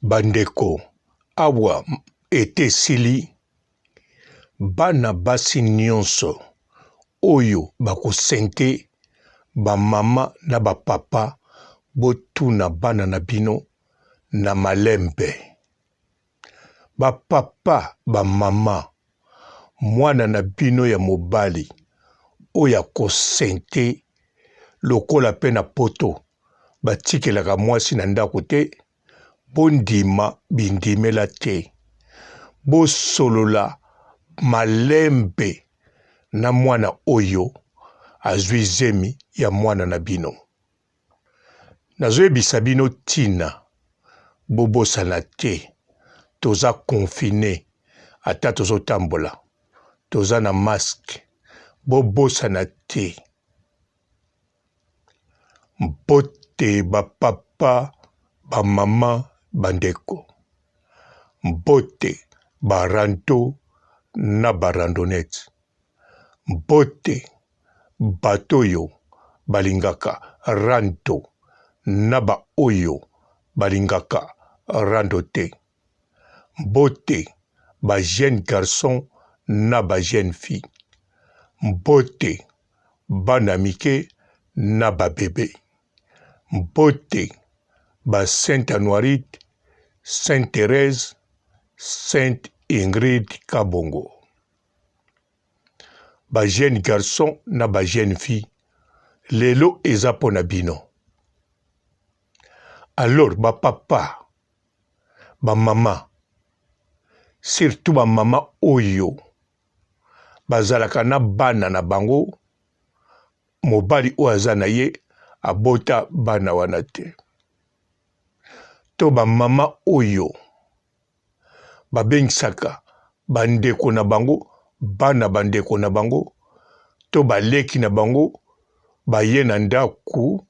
Bandeko, awa ete sili, bana basi nyonso, oyo bakosente, ba mama na ba papa, botuna bana na bino na malembe. Ba papa, ba mama, mwana na bino ya mobali, oya kosente, lokola pe na poto, batikelaka mwasi na ndako te, bondima bindimela te. Bosolola malembe na mwana oyo azwi zemi ya mwana na bino. Nazoyebisa bino tina, bobosana te, toza confine, ata tozotambola, toza na masque, bobosana te. Mbote ba papa, ba mama, bandeko. Mbote ba rando na ba randonnette. Mbote batoyo balingaka rando na ba oyo balingaka rando te. Mbote ba jeune garçon na ba jeune fille. Mbote bana mike na ba bébé. Mbote ba Sainte Anoirite, Sainte Thérèse, Sainte Ingrid Kabongo. Ba jeune garçon na ba jeune fille, lelo eza pona bino. Alors ba papa, ba mama, surtout ba mama oyo, bazalaka na bana na bango, mobali oyo aza na ye, abota bana wana te. To ba mama oyo, babengisaka bandeko na bango, bana bandeko na bango, to baleki na bango, baye na ndaku,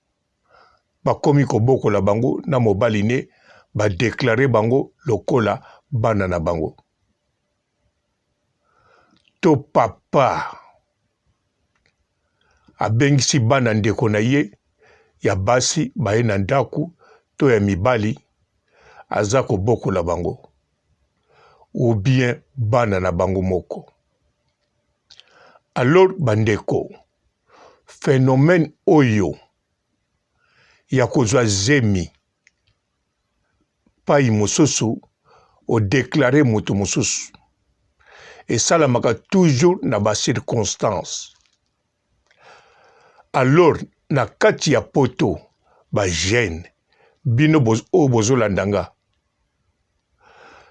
bakomi kobokola bango na mobali ne, badeklare bango lokola bana na bango. To papa, abengisi bana ndeko na ye, ya basi baye na ndaku, to ya mibali, aza kobokola bango. Ou bien bana na bango moko. Alors bandeko, phénomène oyo ya kozwa zemi pai mosusu o déclarer moto mosusu esalamaka toujours na ba circonstances. Alors na kati ya poto ba jeune bino o bozolandanga,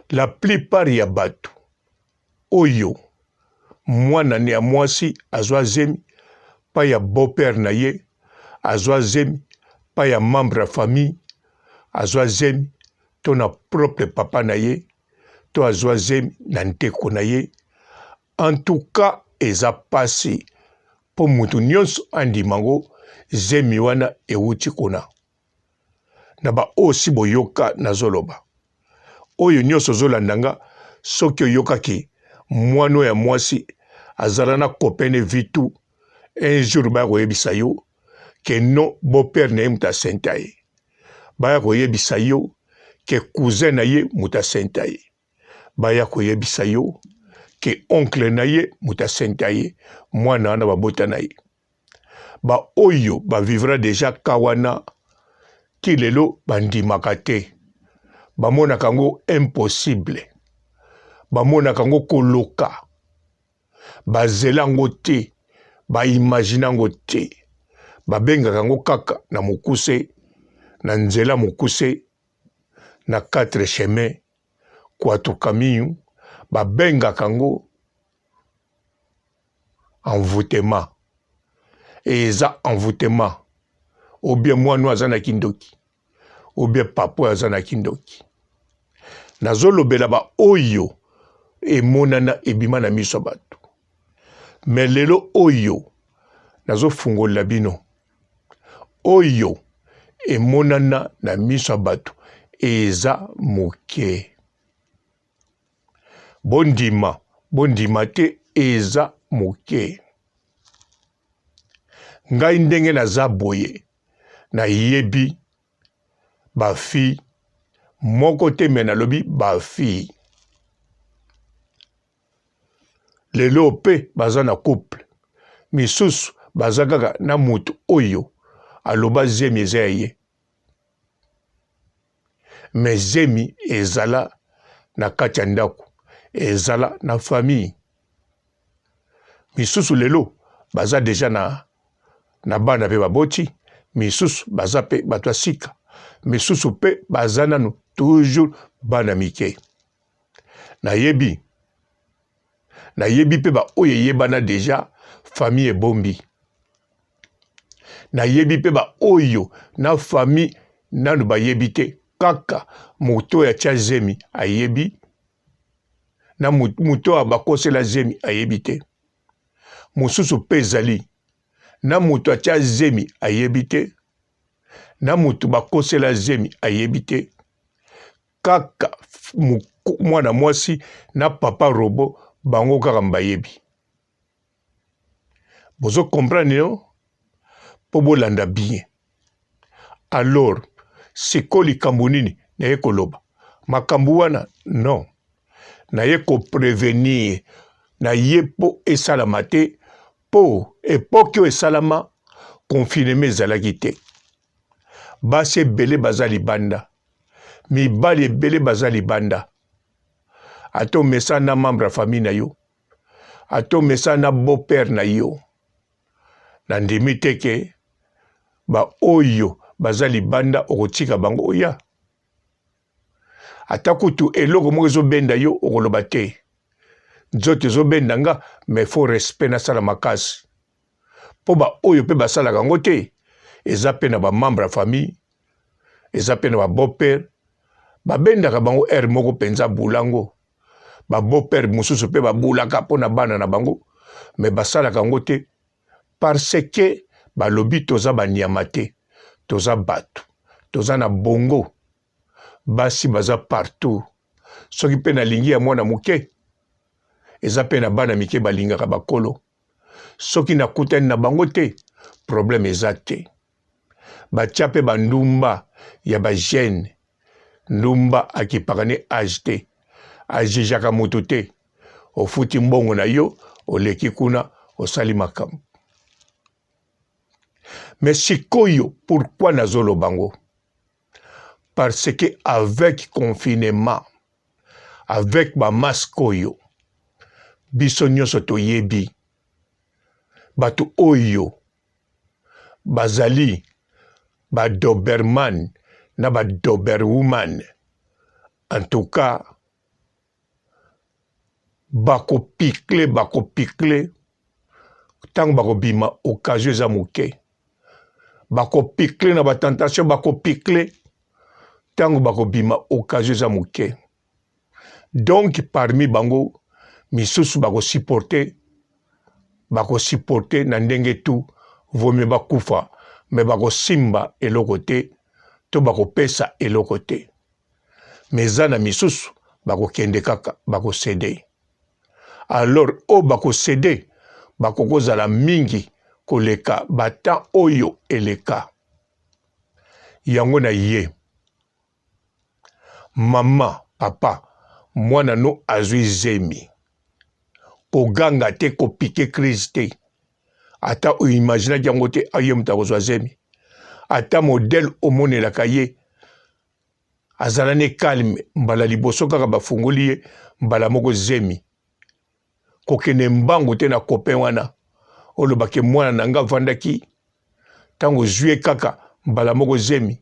la plupart ya bato oyo mwana ne ya mwasi azwa zemi pa ya beau-père na ye, azwa zemi pa ya membre ya famille, azwa zemi to na propre papa na ye, to azwa zemi na ndeko na ye. En tout cas, eza pasi po mutu nyonso andimango zemi wana ewuti kuna. Na ba osi boyoka na zoloba. Oyo nyonso zolandanga, soki oyokaki mwano ya mwasi azala na kopene vitu, un jour baya koyebisa yo ke no beau-père na ye muta senta ye. Baya koyebisa yo ke cousin na ye muta senta ye. Baya koyebisa yo ke oncle na ye muta senta ye, mwana wana babota na ye. Ba oyo ba vivra déjà kawana ki lelo bandimaka te. Bamona kango impossible. Bamona kango koloka. Bazelango te. Baimaginango te. Babenga kango kaka na mokuse, na nzela mokuse, na 4 chemins, kwatu kamiyu, babenga kango envoûtement. Eza envoûtement. Ou bien mwano aza na kindoki. Ou bien papa aza na kindoki. Nazolobela ba oyo emonana ebima na miso bato. Mais lelo oyo nazofungola bino. Oyo emonana na miso bato eza moke. Bondima te eza moke. Ngai ndenge naza boye na yebi ba fi moko te me nalobi bafille lelo pe baza na couple misusu baza kaka na mutu oyo aloba zemi eza ya ye me zemi ezala na kati ya ndako ezala na famille misusu lelo baza deja na bana pe baboti misusu baza pe bato ya sika misusu pe baza nanu toujours bana mike nayebi pe ba oyo eyebana deja famille ebombi nayebi pe ba oyo na famille nanu bayebi te kaka moto ya tia zemi ayebi na moto ya bakosela zemi ayebi te mosusu pe ezali na moto atia zemi ayebi te na moto bakosela zemi ayebi te kaka mwana mwasi na papa robo bango kaka mbayebi bozo comprendre no po bolanda bien alors siko likambo nini naye koloba makambo wana non naye koprevenir naye po esalama te po epoke oyo esalama confinement ezalaki te basi ebele baza libanda mibali ebele baza libanda ata omesa na membre ya famille na yo ata omesa na beau-père na yo na ndimi te ke baoyo baza libanda okotika bango oya ata kutu eloko moko ezobenda yo okoloba te nzoto ezobenda nga mais faut respect nasala makasi mpo baoyo mpe basalaka yango te eza mpe na bamembre ya famille eza mpe na babeau-père babendaka bango ere moko mpenza bulango babeau-père mosusu mpe babulaka mpo na bana na bango me basalaka yango te parce ke balobi toza banyama te toza bato toza na bongo basi baza partout soki mpe nalingi ya mwana moke eza mpe na bana mike balingaka bakolo soki nakutani na bango te problème eza te batia mpe bandumba ya bagene ndumba akipaka ne age te ajijaka moto te ofuti mbongo na yo oleki kuna osali makambo mais sikoyo pourquoi nazolo bango parce que avec confinement avec bamasque oyo biso nyonso toyebi bato oyo bazali badoberman na badoberwoman en tout cas bakopikle ntango bakobima occasion eza moke bakopikle na batentation bakopikle ntango bakobima occasion eza moke donc parmi bango misusu bakosupporte na ndenge tu vomi bakufa me bakosimba eloko te to bakopesa eloko te me eza na misusu bakokende kaka bakosede alors o bakosede bakokozala mingi koleka bata oyo eleka yango na ye mama papa mwana no azwi zemi koganga te kopike crise te ata oimaginaki yango te aye moto akozwa zemi ata modele omonelaka ye azala ne calme mbala liboso kaka bafungoli ye mbala moko zemi kokende mbangu te na copain wana olobake mwana na nga vandaki ntango zwi kaka mbala moko zemi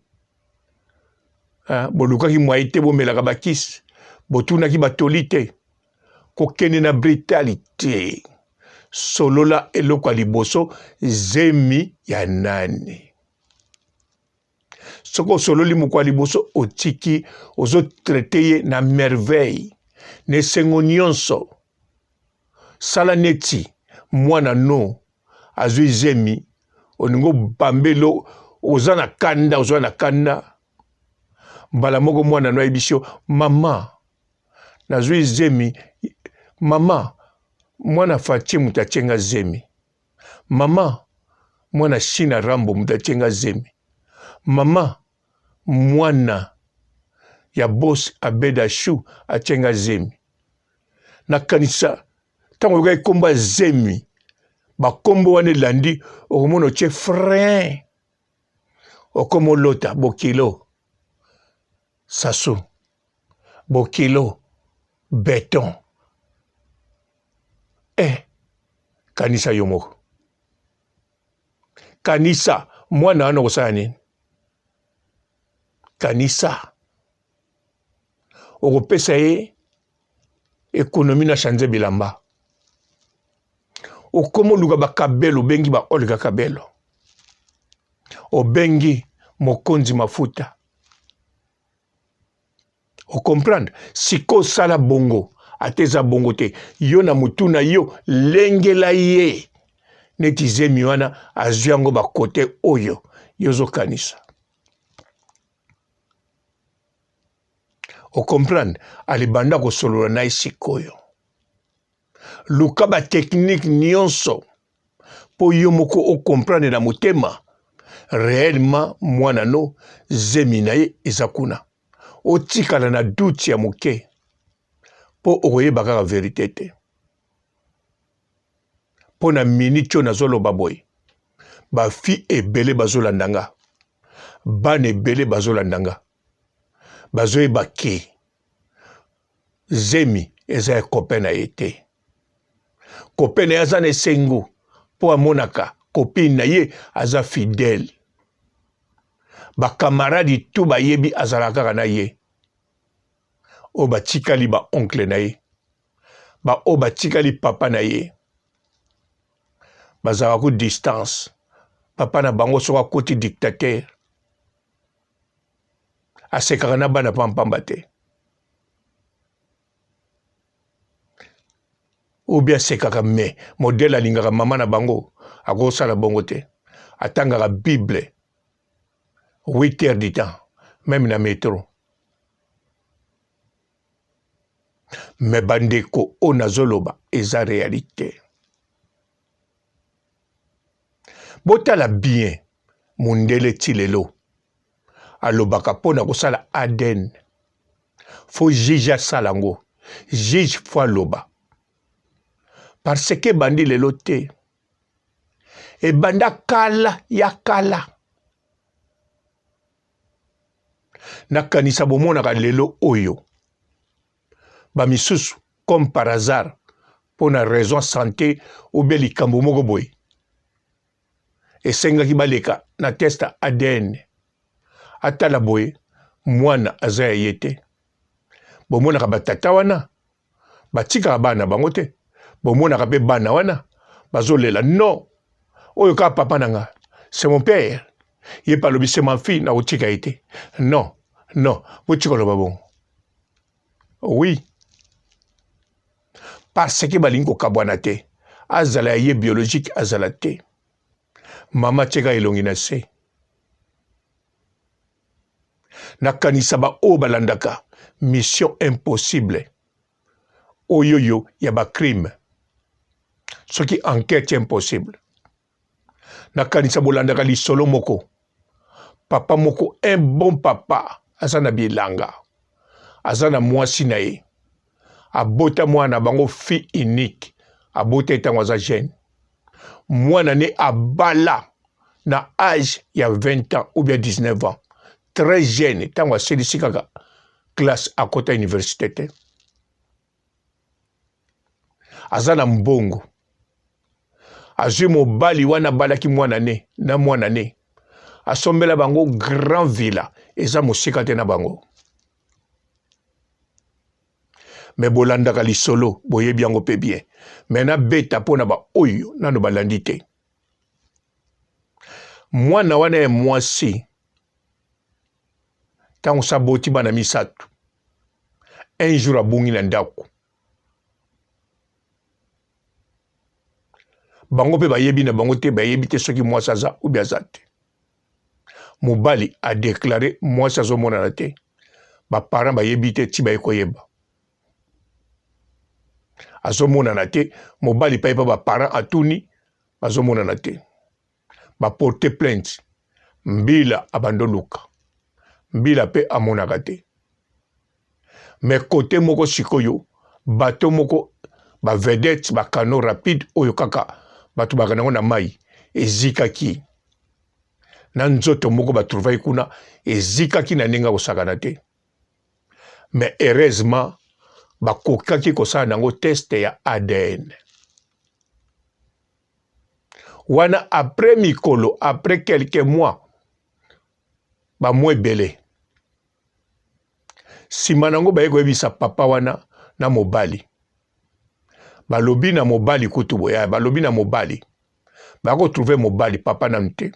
bolukaki mwai te bomelaka bakisi botunaki batoli te kokende na brutalité solola eloko ya liboso zemi ya nani soko osololi moko ya liboso otiki ozotraite ye na merveille na esengo nyonso sala neti mwana no azwi zemi oningo bambelo oza na kanda mbala moko mwana no ayebisio mama nazwi zemi mama mwana fatie mutu atienga zemi mama mwana shina rambo mutu atienga zemi mama mwana ya boss abeda shu achenga zemi na kanisa tango ga komba zemi ba kombo wane landi okomono che frein okomo lota bokilo sasu bokilo béton kanisa yomoko kanisa mwana wana kosala nini kanisa okopesa ye ekonomi na chanze bilamba okomoluka bakabelo obengi ba Olga Kabelo obengi mokonzi mafuta okomprendre siko sala bongo ateza bongo te yo na mutu na yo lengela ye neti zemi wana azwi yango bakote oyo yozokanisa okomprendre alibanda kosolola na ye sikoyo luka bateknike nyonso mpo yo moko okomprendre na motema réellement mwana no zemi na ye eza kuna otikala na duti ya moke mpo okoyeba kaka verite te mpo na miniti oyo nazoloba boye bafi ebele bazolanda nga bana ebele bazolanda nga bazoyeba ke zemi eza ya kope na ye te kope na ye aza na esengo mpo amonaka kopine na ye aza fidèle bakamaradi tu bayebi azalaka kaka na ye oyo batikali baoncle na ye oyo batikali papa na ye bazalaka ku distance papa na bango soki akoti dictateur asekaka na bana pampamba te ou bien asekaka me modele alingaka mama na bango akosala bongo te atangaka bible 8 heures du temps même na métro me bandeko oyo nazoloba eza réalité botala bien mundele ti lelo alobaka mpo na kosala ADN fo juge asala yango juge fo aloba parce que ebandi lelo te ebanda kala ya kala nakanisa bomonaka lelo oyo bamisusu comme par hasard mpo na raison santé ou bien likambo moko boye esengaki baleka na test ADN atala boye mwana aza ya ye te bomonaka batata wana batikaka bana bango te bomonaka mpe bana wana bazolela non oyo kaka papa na nga c'est mon père ye pa lobi c'est ma fille na kotika ye te non non botika loba bongo oui parce que balingi kokabwana te azala ya ye biologique azala te mama tieka elongi na se nakanisa baoyo balandaka mission impossible oyoyo ya bacrime soki enquête impossible nakanisa bolandaka lisolo moko papa moko un bon papa aza na bilanga aza na mwasi na ye abota mwana bango fille unique abota etango aza jeune mwana ne abala na âge ya 20 ans ou bien 19 ans très jeune tango asilisi kaka classe akota université te aza na mbongo azwi mobali wana balaki mwana ne na mwana ne asombela bango grand villa eza mosika te na bango me bolandaka lisolo boyebi yango mpe bien me nabeta mpo na baoyo nano balandi te mwana wana ya mwasi ntango saboti bana misato un jour abungi na ndako bango mpe bayebi na bango te bayebi te soki mwasi aza ubi aza te mobali adeklare mwasi azomonana te baparent bayebi te ti baye koyeba azomonana te mobali pa ye pa baparent atuni bazomonana te baporte plainte mbila abandoluka mbila mpe amonaka te mais côté moko sikoyo bateau moko ba vedette ba canot rapide oyo kaka bato bakanango na mai ezikaki na nzoto moko batrouvaye kuna ezikaki na ndenge kosakana te mais heureusement bakokaki kosala nango test ya ADN wana après mikolo après quelques mois bamwa ebele nsima nango baye koyebisa papa wana na mobali balobi na mobali kutu boya balobi na mobali bakotrouve mobali papa nanu te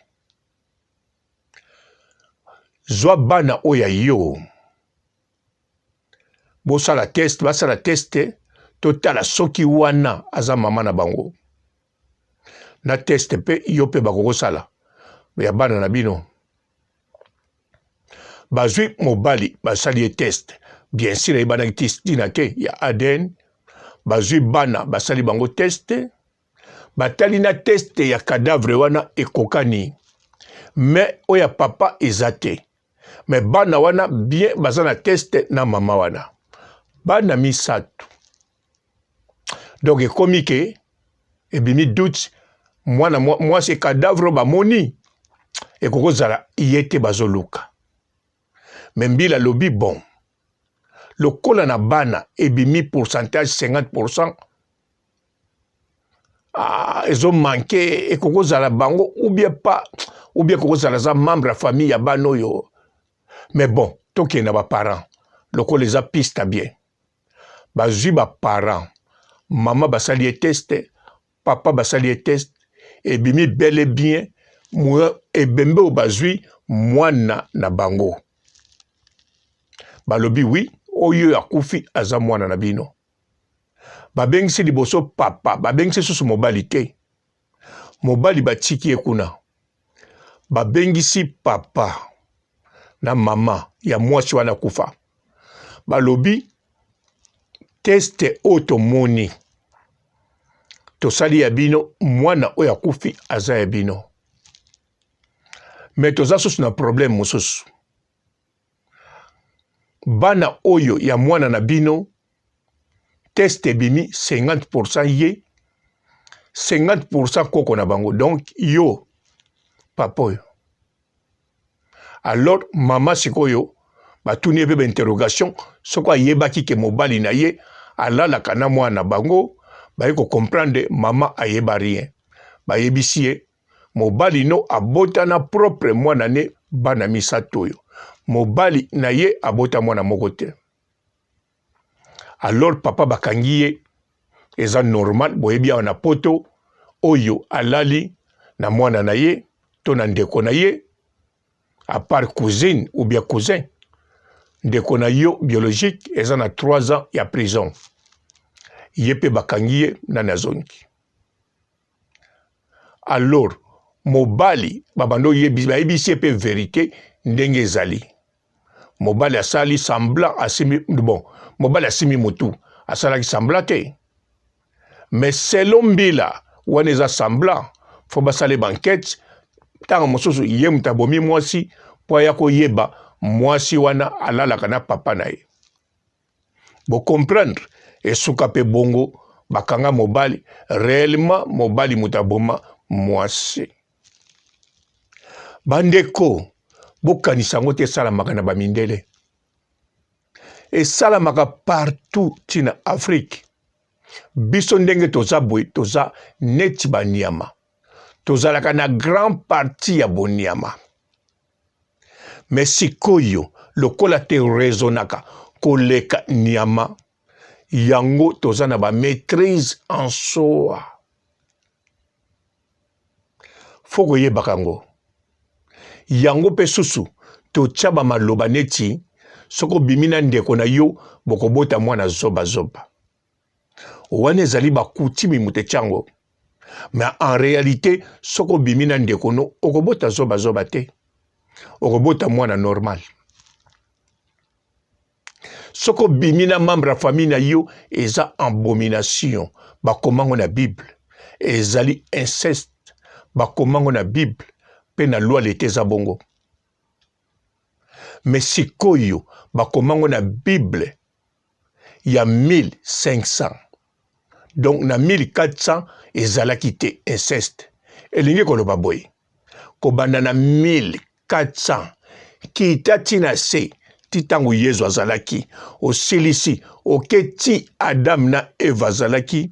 zwa bana oya yo bosala test basala teste totala soki wana aza mama na bango na teste pe yo pe bakokosala ya bana na bino bazwi mobali basali ye test bien sûr ebanaki tina te ya ADN bazwi bana basali bango teste batali na teste ya cadavre wana ekokani mais oya papa eza te mais bana wana bien baza na teste na mama wana bana misato donc ekomi ke ebimi doute mwana mwasi cadavre bamoni ekokozala ye te bazoluka mais mbila lobi bon lokola na bana ebimi pourcentage 50% ezo manke ekokozala bango ou bien pas ou bien ekokozala za membre ya famille ya bana oyo mais bon tokenda baparent lokola eza piste bien bazwi baparent mama basali ye teste papa basali ye teste ebimi bel et bien ebembe oyo bazwi mwana na bango balobi oui oyo akufi aza mwana na bino babengisi liboso papa babengisi susu mobali te mobali batiki ye kuna babengisi papa na mama ya mwasi wana kufa balobi teste oyo tomoni tosali ya bino mwana oyo akufi aza ya bino mais toza susu na problème mosusu bana oyo ya mwana na bino test ebimi 50% ye 50% koko na bango donc yo papa oyo alors mama sikoyo batuni ebe interrogation soko ayebaki ke mobali na ye alalaka na mwana bango baye ko comprendre mama ayeba rien bayebisi ye mobali no abota na propre mwana ne bana misato oyo mobali na ye abota mwana moko te alors papa bakangi ye eza normal boyebi awa na poto oyo alali na mwana na ye to na ndeko na ye à part cousine ou bien cousin ndeko na yo biologique eza na 3 ans ya prison ye pe bakangi ye na nazongi alors mobali babando yebisi pe vérité ndenge ezali mobali asali semblant asimi bon mobali asimi motu asalaki semblant te mais selon mbila wana eza semblant fo basale banquete ntango mosusu ye mutu abomi mwasi mpo aya koyeba mwasi wana alalaka na papa na ye bocomprendre esuka mpe bongo bakanga mobali réellement mobali mutu aboma mwasi bandeko bokanisa yango te esalamaka na bamindele esalamaka partout tina Afrique biso ndenge toza boye toza neti banyama tozalaka na grand partie ya bonyama mais sikoyo lokola te raisonnaka koleka nyama yango toza na ba maîtrise en soi foko yebaka yango yango pe susu totya bamaloba neti soko bimi na ndeko na yo bokobota mwana zoba wana ezali bakutimi mutu etyango mais en réalité soko bimi na ndeko no okobota zoba te okobota mwana normal soko bimi na membre ya famille na yo eza abomination bakomango na Bible ezali inceste bakomango na Bible pe na loi lete eza bongo mais sikoyo bakomango na Bible il y a 1500. Donc na 1400 ezalaki te inceste. Elingi koloba boye. Kobanda na 1400 kita tina se titango Yesu azalaki osilisi oketi Adam na Eva azalaki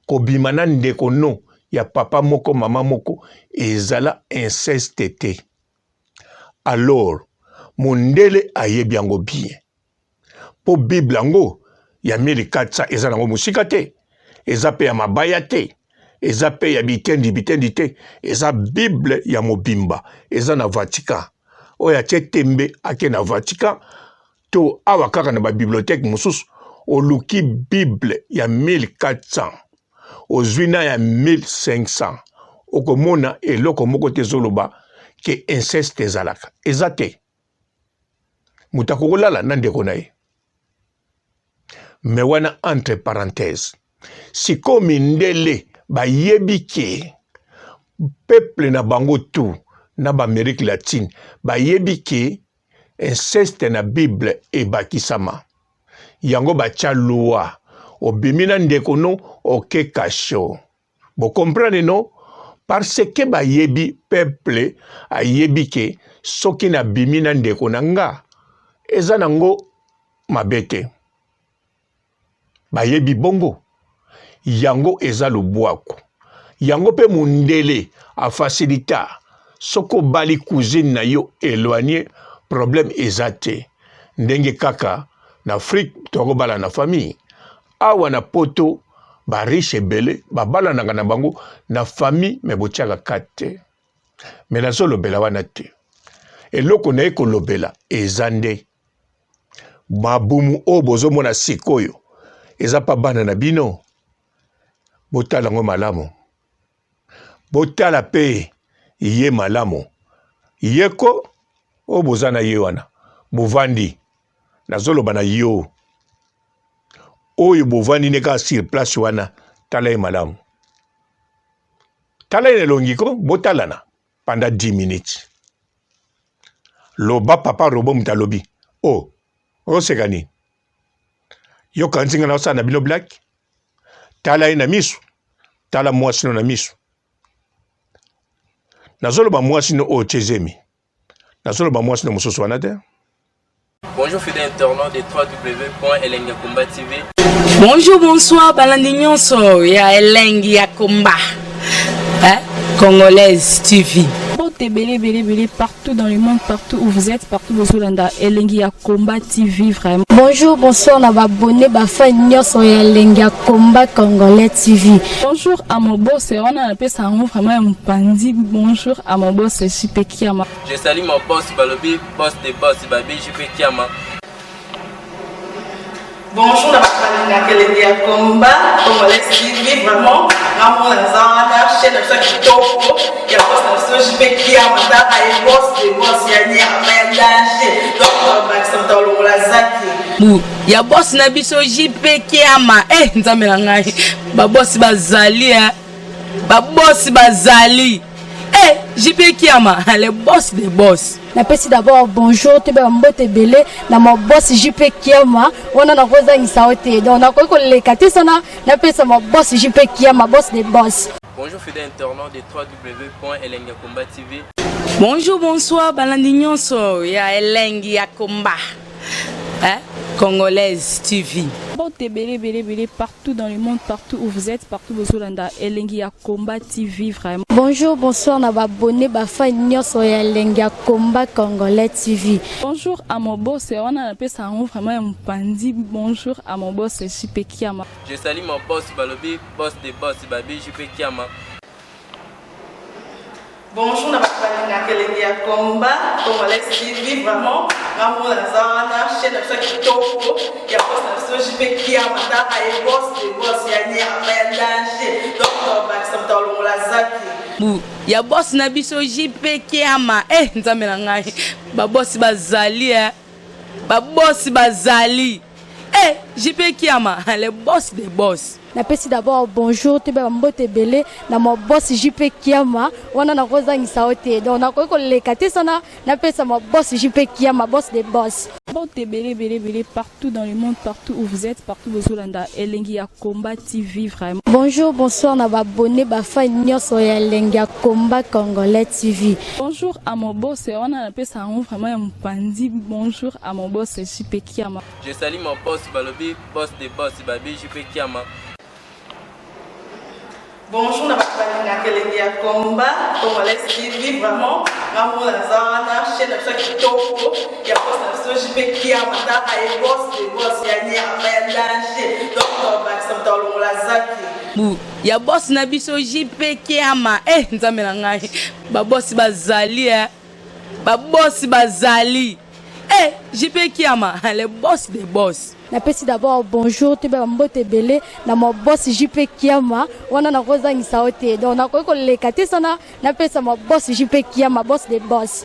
kobima na ndeko no ya papa moko mama moko ezala inceste te. Alors mondele ayebi yango bien. Po Bible yango ya 1400 eza nango musika te. Eza pe ya mabaya te. Eza pe ya bitendi te. Eza Bible ya mobimba. Eza na Vatican. Oya tie tembe ake na Vatican. To awa kaka na ba bibliothèque mususu. Oluki Bible ya 1400. Ozwina ya 1500. Okomona eloko moko te zoloba ke inceste ezalaka. Eza te. Mutakokolala na ndeko na ye. Me wana entre parenthèses. Siko mindele ba yebi ke peuple na bango tout na ba Amérique latine ba yebi ke inceste na Bible e bakisama. Yango ba tia loi obimina ndeko no oke kasho. Bo comprendre non? Parce que ba yebi peuple a yebi ke soki na bimina ndeko na nga eza nango mabete. Ba yebi bongo. Yango eza lobwako. Yango pe mundele a facilita. Soko bali cousine na yo éloigné, problème eza te. Ndenge kaka na Afrique toko bala na famille. Awa na poto ba riche ebele, ba bala na bango na famille me botiaka kate. Me na solo bela wana te. Eloko na eko lobela ezande. Mabumu o bozo mona sikoyo. Eza pa bana na bino. Botala ngo malamu. Botala pe iye malamu. Yeko o bozana ye wana. Bovandi. Nazolo bana yo. Oyo bovandi neka sur place wana. Tala ye malamu. Tala ye longiko. Botala na. Pendant 10 minutes. Loba papa robo mutalobi. Oh. Osekani. Yo kanzinga na osa na bino black. Tala ina misu. Tala mwasino na misu. Nazolo ba mwasino o chezemi. Nazolo ba mwasino musoso wanade. Bonjour fidèles internautes de www.elengiakomba TV. Bonjour, bonsoir, balandi nyonso ya Elengi ya Komba. Congolaise TV. Belé partout dans le monde, partout où vous êtes, partout où vous êtes, Elengi ya Komba TV vraiment. Bonjour, bonsoir, na ba abonné ba fan nyonso ya Elengi ya Komba Congolais TV. Bonjour à mon boss, on a appelé ça vraiment un pandi. Bonjour à mon boss, JP Kiama. Je salue mon boss Balobi, boss des boss Babi, JP Kiama. Bonjour, na Elengi ya Komba Congolais TV vraiment. Ramon Lazana, chaîne de ça qui topo, il y a pas de JP Kiama, ta ay boss des boss ya ni aménager. Donc on va s'entendre le lazaki. Ya boss na biso JP Kiama. Nzambe na ngai. Ba boss bazali ba boss bazali. JP Kiama, le boss des boss. Na pesi d'abord bonjour, te ba mbote belé na mon boss JP Kiama. On a koza ngisaote. Donc na ko le kati sana na pesa mon boss JP Kiama, boss des boss. Bonjour fidèles internautes de www.elengiakomba TV. Bonjour, bonsoir, balandi nyonso ya Elengi ya Komba. Congolaise TV. Belé partout dans le monde, partout où vous êtes, partout où vous êtes, Elengi ya Komba TV vraiment. Bonjour, bonsoir, na ba abonné ba fan nyonso ya Elengi ya Komba Congolais TV. Bonjour à mon boss, on a appelé ça vraiment un pandi. Bonjour à mon boss, JP Kiama. Je salue mon boss Balobi, boss des boss Babi, JP Kiama. Bonjour, na Elengi ya Komba Congolais TV vraiment. Ramon Lazana, chaîne de ça qui topo, il y a pas de JP Kiama, ta ay boss des boss ya ni aménager. Donc on va s'entendre le lazaki. Ya boss na biso JP Kiama. Nzambe na ngai. Ba boss bazali ba boss bazali. JP Kiama, le boss des boss. napesi d'abord bonjour te ba mbote belé na mo boss JP Kiama wana na kozangisa ote donc na ko leka te sana napesa mo boss JP Kiama boss des boss. Mbote belé partout dans le monde, partout où vous êtes, partout où vous êtes, Elengi ya Komba TV vraiment. Bonjour, bonsoir na ba abonné ba fan nyonso ya Elengi ya Komba Congolais TV. Bonjour à mon boss, on a appelé ça vraiment un pandi. Bonjour à mon boss JP Kiama. Je salue mon boss Balobi, boss des boss, Babi JP Kiama. Bonjour, na bakalanga Elengi ya Komba Congolais TV vraiment. Ngamu na zana chaîne ça kitoko ya boss na JP Kiama ta ay boss de boss ya ni ya danger. Donc ba samta longola zaki. Ya boss na biso JP Kiama nzambe na ngai ba boss bazali ba boss bazali JP Kiama le boss des boss. Napesi d'abord bonjour te ba mbote belé na mo boss JP Kiama wana na kozangisa ote donc na ko leka te sana napesa mo boss JP Kiama boss des boss.